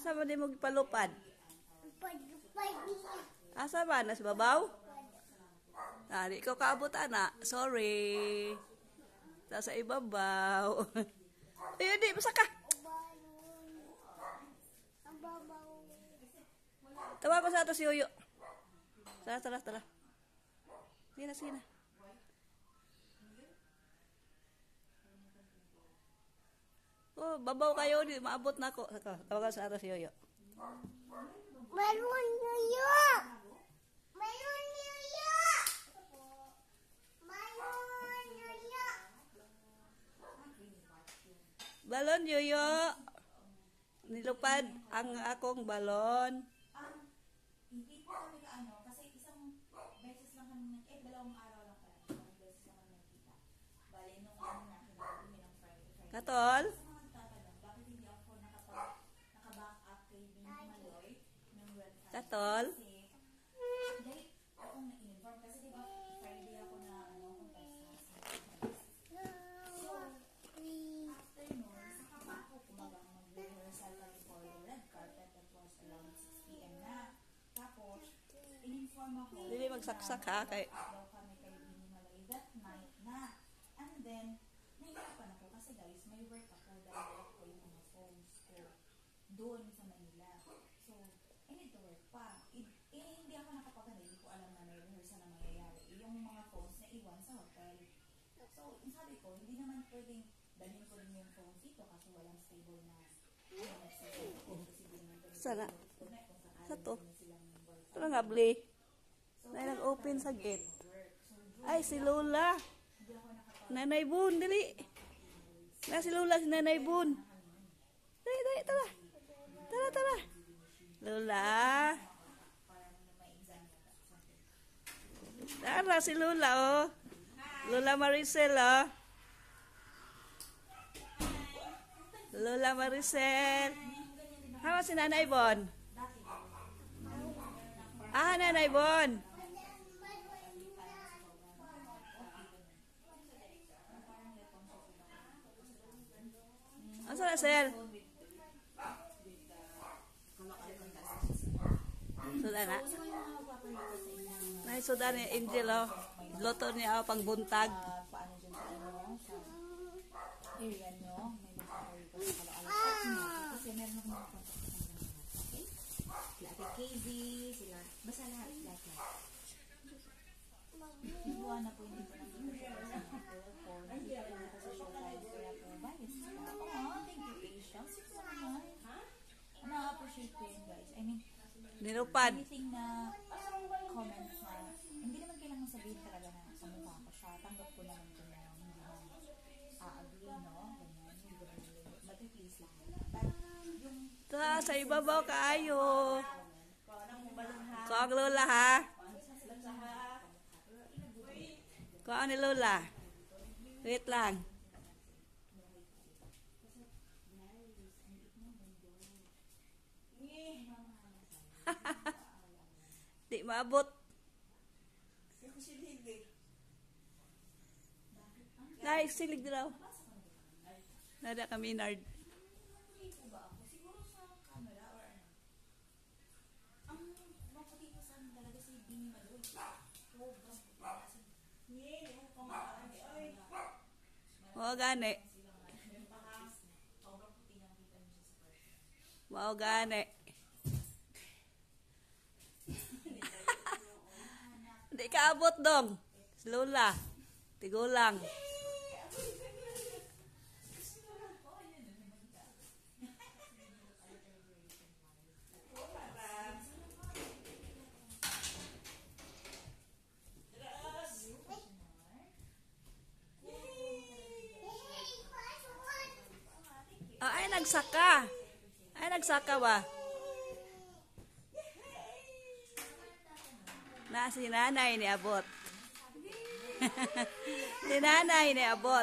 Asa ba di mo gipalupad? Asa ba? Nas babaw? Di ko kaabot ana. Sorry. Sa ibabaw. Ayun, di. Basta ka. Tawa ko sa ato si Yoyo. Tara. Sige na. Oh, babaw kayo. Di maabot na ako. Tawagan sa ato si Yoyo. Balon Yoyo! Balon Yoyo. Nilupad ang akong balon. Hindi po kami kasi isang beses lang kami dalawang araw lang pala. Isang beses lang kami nakita. Bale, nung natin ng Friday. Katol? Sa mga nagtatanong, bakit hindi ako naka-back up kay Bini Maloy ng website? Katol? Kasi, dahil akong na-inform kasi diba Friday ako na contest. So, after nun, saka pa ako kumagang mag-rehearsal kami for the red carpet that was around 6 p.m. na. Tapos, in-inform ako. Dili magsaksak ha kay Daw kami kay Bini Maloy that night na. And then, nahihirapan ako kasi guys, may work ako dahil ako yung mga phones ko doon sa Manila. So, I need to work pa. Hindi ako nakapaganda, hindi ko alam na may rehearsal na mangyayari. Yung mga phones na iwan sa hotel. So, sabi ko, hindi naman pwedeng dalhin ko rin yung phones dito kasi walang stable na sana. Sa to. Ito nga bli. Na nag-open sa gate. Ay, si Lola. Nanay Bun, dali. Na si Lola, si Nanay Bun. Dali, tara. Tara. Lola. Tara, si Lola, oh. Lola Maricel, oh. Lola Maricel. Hawa si Nanay Bon. Nanay Bon. Asa na, sir? Suda na. Suda ni Angel, oh. Loto niya, oh, pangbuntag. Paano dyan sa sa area nyo, may mag-aaral kasi meron akong mga contact sa mga okay? Sila Ate KZ, sila, basta lahat. Buwa na po hindi ko lang dito sa phone. Hindi ko lang kasi show live kaya po bias sila. Thank you, Patience. Ito naman. Na-appreciate ko yun, guys. I mean, Nilupad. anything na comments na hindi naman kailangan sabihin talaga na sa mukha ko siya. Tanggap ko naman ko na hindi na agree, no? Ganyan. Hindi ko naman but please lang. But yung Sa ibabaw kaayo. Kuha ang Lola, ha? Kuha ni Lola. Wait lang. Di maabot. Silig daw. Nada kami nard. siguro sa camera or ano. Ang maputi ko sa talaga si Bini Maloy. Mao gani. Mao gani. Di ka abot dong. Lola. Tigulang. Ay, nagsaka. Ay, nagsaka ba? Na si nanay ni abot. Si nanay ni abot.